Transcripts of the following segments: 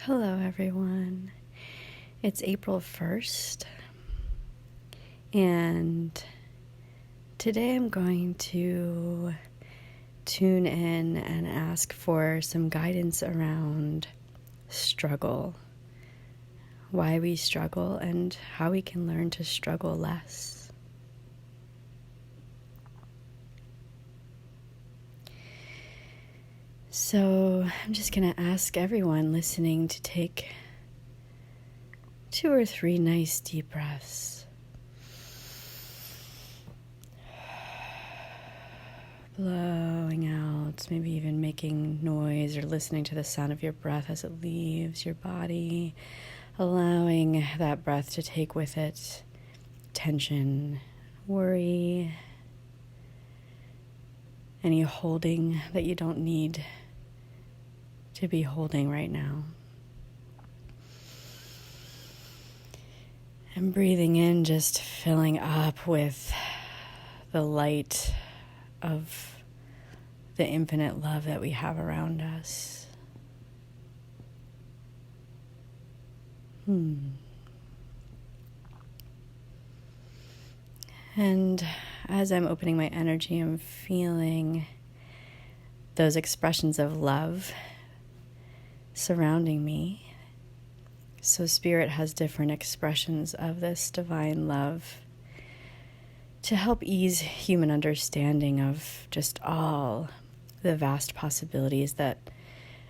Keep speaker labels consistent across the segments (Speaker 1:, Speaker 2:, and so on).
Speaker 1: Hello, everyone. It's April 1st, and today I'm going to tune in and ask for some guidance around struggle, why we struggle, and how we can learn to struggle less. So I'm just going to ask everyone listening to take 2 or 3 nice deep breaths. Blowing out, maybe even making noise or listening to the sound of your breath as it leaves your body, allowing that breath to take with it tension, worry, any holding that you don't need to be holding right now. And breathing in, just filling up with the light of the infinite love that we have around us. And as I'm opening my energy, I'm feeling those expressions of love surrounding me. So Spirit has different expressions of this divine love to help ease human understanding of just all the vast possibilities that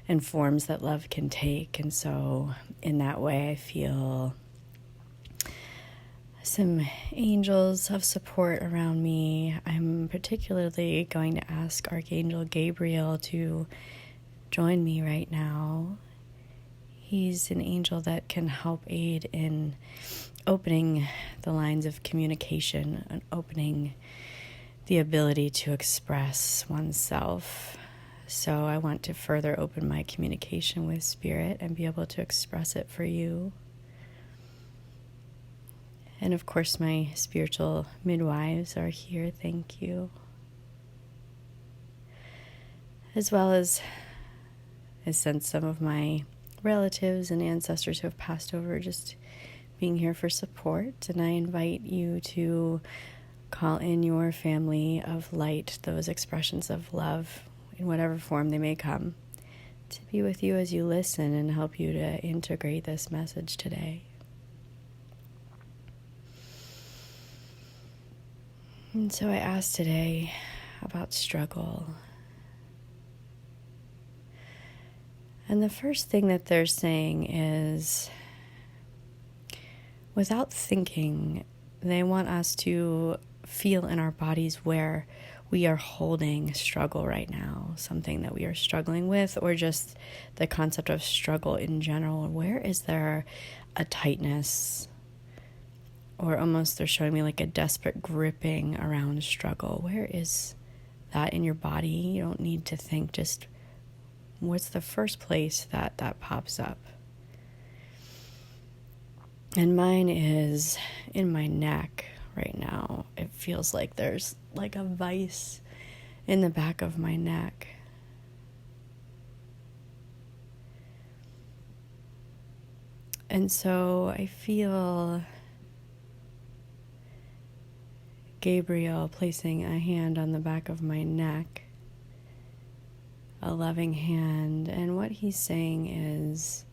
Speaker 1: and forms that love can take. And so in that way, I feel some angels of support around me. I'm particularly going to ask Archangel Gabriel to join me right now. He's an angel that can help aid in opening the lines of communication and opening the ability to express oneself. So I want to further open my communication with Spirit and be able to express it for you. And of course, my spiritual midwives are here. Thank you. As well as I sense some of my relatives and ancestors who have passed over just being here for support. And I invite you to call in your family of light, those expressions of love in whatever form they may come, to be with you as you listen and help you to integrate this message today. And so I asked today about struggle. And the first thing that they're saying is, without thinking, they want us to feel in our bodies where we are holding struggle right now, something that we are struggling with, or just the concept of struggle in general. Where is there a tightness, or almost they're showing me like a desperate gripping around struggle? Where is that in your body? You don't need to think, just what's the first place that pops up? And mine is in my neck right now. It feels like there's like a vice in the back of my neck. And so I feel Gabriel placing a hand on the back of my neck, a loving hand. And what he's saying is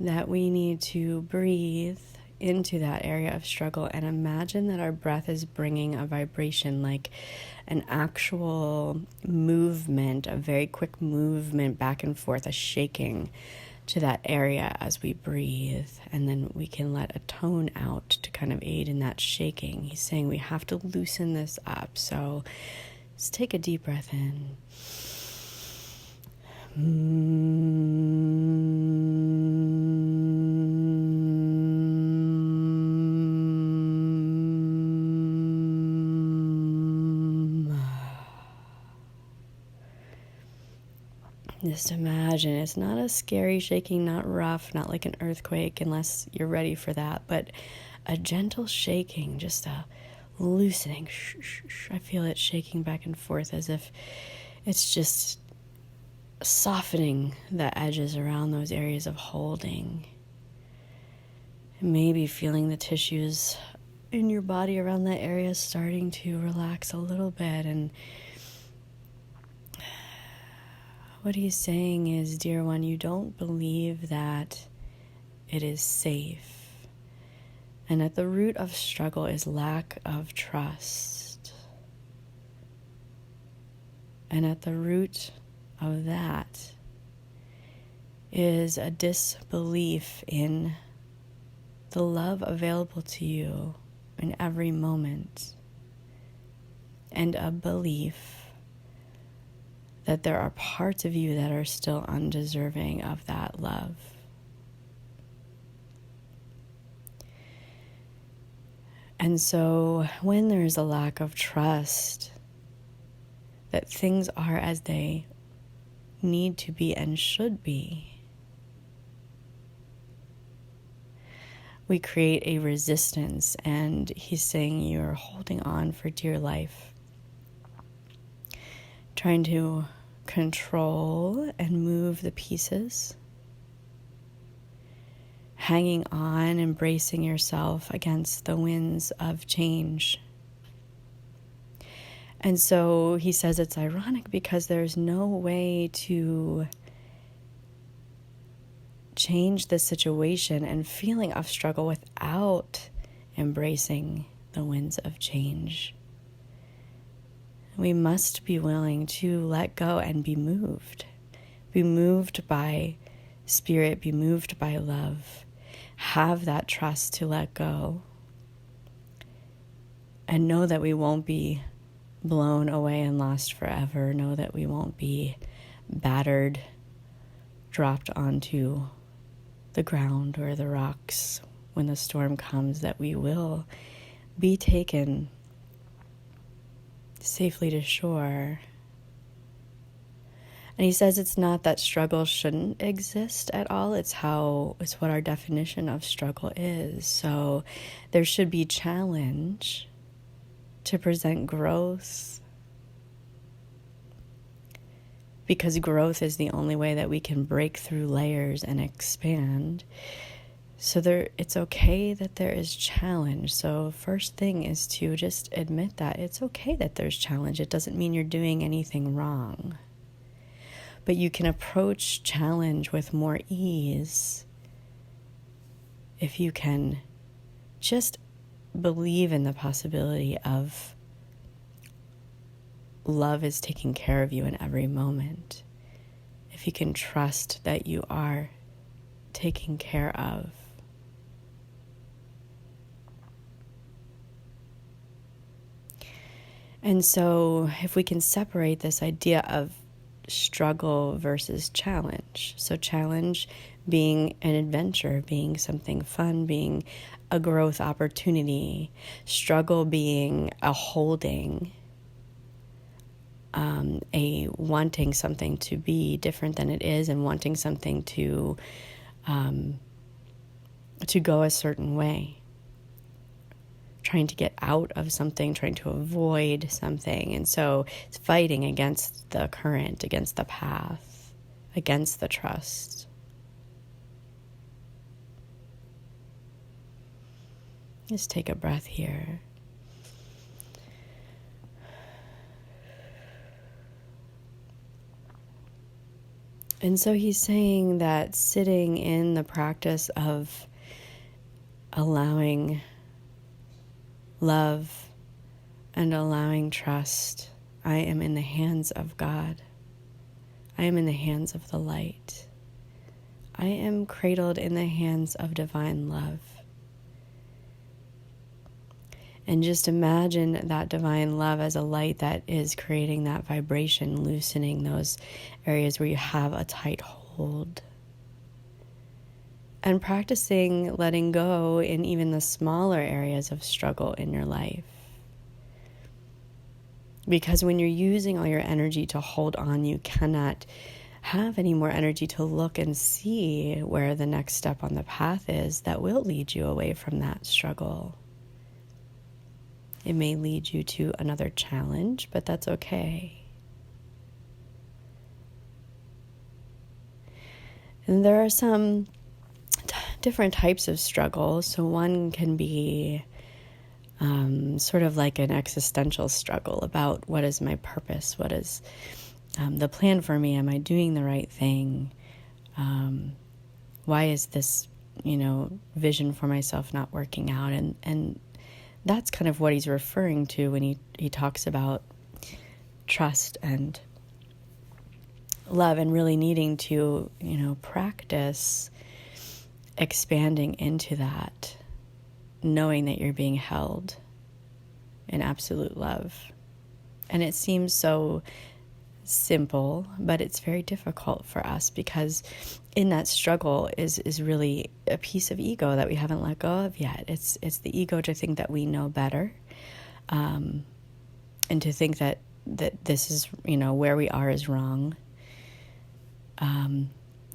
Speaker 1: that we need to breathe into that area of struggle and imagine that our breath is bringing a vibration, like an actual movement, a very quick movement back and forth, a shaking to that area as we breathe. And then we can let a tone out to kind of aid in that shaking. He's saying we have to loosen this up. So let's take a deep breath in. Just imagine it's not a scary shaking, not rough, not like an earthquake unless you're ready for that, but a gentle shaking, just a loosening. I feel it shaking back and forth as if it's just softening the edges around those areas of holding. Maybe feeling the tissues in your body around that area starting to relax a little bit. And what he's saying is, dear one, you don't believe that it is safe. And at the root of struggle is lack of trust. And at the root of that is a disbelief in the love available to you in every moment, and a belief that there are parts of you that are still undeserving of that love. And so when there's a lack of trust that things are as they need to be and should be, we create a resistance, and he's saying you're holding on for dear life, trying to control and move the pieces, hanging on, embracing yourself against the winds of change. And so he says it's ironic because there's no way to change the situation and feeling of struggle without embracing the winds of change. We must be willing to let go and be moved by spirit, be moved by love, have that trust to let go, and know that we won't be blown away and lost forever. Know that we won't be battered, dropped onto the ground or the rocks when the storm comes, that we will be taken safely to shore. And he says it's not that struggle shouldn't exist at all, it's what our definition of struggle is. So there should be challenge to present growth, because growth is the only way that we can break through layers and expand. So it's okay that there is challenge. So first thing is to just admit that it's okay that there's challenge. It doesn't mean you're doing anything wrong. But you can approach challenge with more ease if you can just believe in the possibility of love is taking care of you in every moment. If you can trust that you are taken care of. And so if we can separate this idea of struggle versus challenge. So challenge being an adventure, being something fun, being a growth opportunity. Struggle being a holding, a wanting something to be different than it is, and wanting something to go a certain way. Trying to get out of something, trying to avoid something. And so it's fighting against the current, against the path, against the trust. Just take a breath here. And so he's saying that sitting in the practice of allowing love and allowing trust, I am in the hands of God. I am in the hands of the light. I am cradled in the hands of divine love. And just imagine that divine love as a light that is creating that vibration, loosening those areas where you have a tight hold. And practicing letting go in even the smaller areas of struggle in your life. Because when you're using all your energy to hold on, you cannot have any more energy to look and see where the next step on the path is that will lead you away from that struggle. It may lead you to another challenge, but that's okay. And there are some different types of struggle. So one can be sort of like an existential struggle about what is my purpose, what is the plan for me, am I doing the right thing, why is this, vision for myself not working out, and that's kind of what he's referring to when he talks about trust and love, and really needing to, practice expanding into that, knowing that you're being held in absolute love. And it seems so simple, but it's very difficult for us, because in that struggle is really a piece of ego that we haven't let go of yet. It's the ego to think that we know better, and to think that this is, where we are is wrong.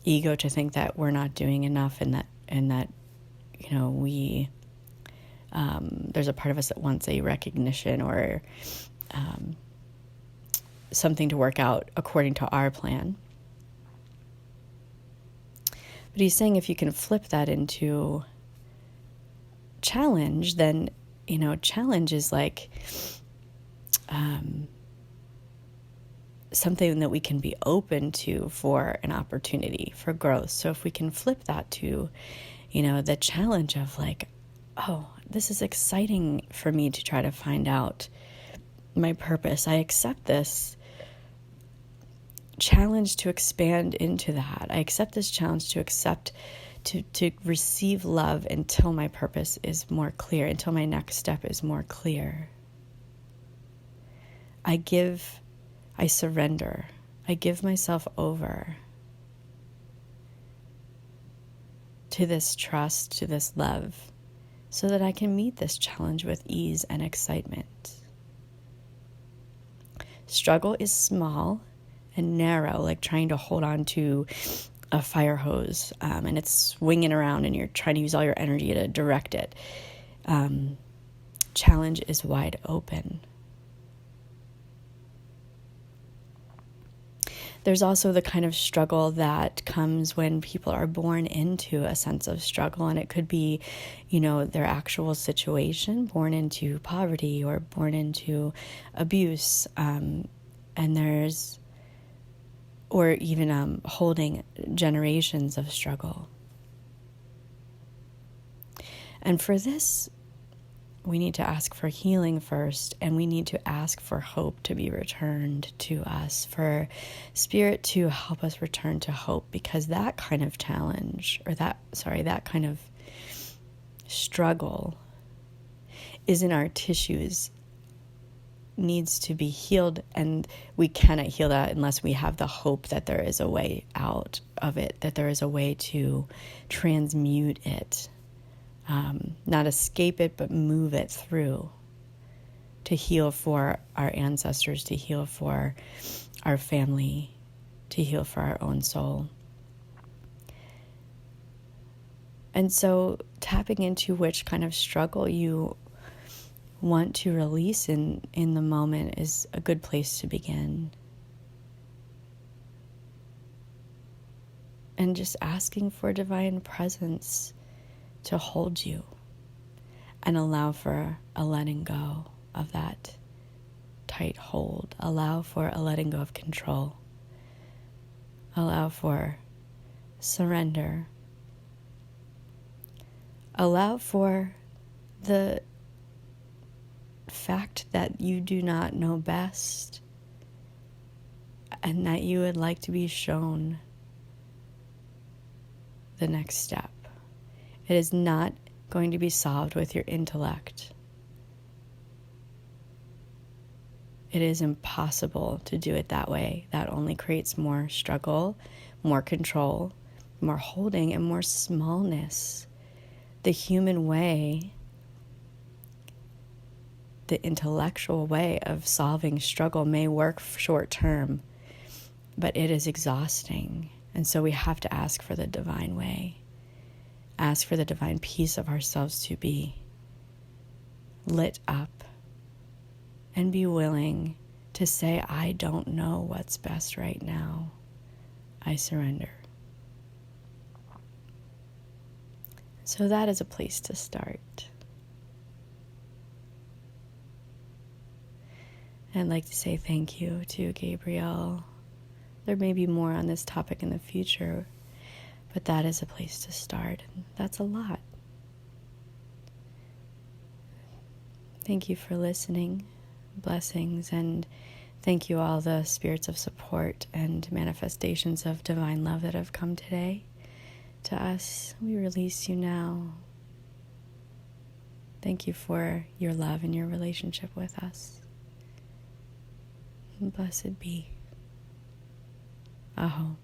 Speaker 1: Ego to think that we're not doing enough, and that we there's a part of us that wants a recognition or something to work out according to our plan. But he's saying if you can flip that into challenge, then, challenge is like something that we can be open to for an opportunity for growth. So if we can flip that to, the challenge of like, oh, this is exciting for me to try to find out my purpose. I accept this challenge to expand into that. I accept this challenge to receive love until my purpose is more clear, until my next step is more clear. I surrender. I give myself over to this trust, to this love, so that I can meet this challenge with ease and excitement. Struggle is small and narrow, like trying to hold on to a fire hose, and it's swinging around and you're trying to use all your energy to direct it. Challenge is wide open. There's also the kind of struggle that comes when people are born into a sense of struggle, and it could be, their actual situation, born into poverty or born into abuse, or even holding generations of struggle. And for this, we need to ask for healing first, and we need to ask for hope to be returned to us, for Spirit to help us return to hope, because that kind of challenge, that kind of struggle is in our tissues, needs to be healed, and we cannot heal that unless we have the hope that there is a way out of it, that there is a way to transmute it. Not escape it, but move it through, to heal for our ancestors, to heal for our family, to heal for our own soul. And so tapping into which kind of struggle you want to release in the moment is a good place to begin. And just asking for divine presence to hold you and allow for a letting go of that tight hold. Allow for a letting go of control. Allow for surrender. Allow for the fact that you do not know best, and that you would like to be shown the next step. It is not going to be solved with your intellect. It is impossible to do it that way. That only creates more struggle, more control, more holding, and more smallness. The human way, the intellectual way of solving struggle may work short term, but it is exhausting. And so we have to ask for the divine way. Ask for the divine piece of ourselves to be lit up, and be willing to say, I don't know what's best right now. I surrender. So that is a place to start. I'd like to say thank you to Gabriel. There may be more on this topic in the future, but that is a place to start. And that's a lot. Thank you for listening. Blessings, and thank you all the spirits of support and manifestations of divine love that have come today to us. We release you now. Thank you for your love and your relationship with us. Blessed be. Aho.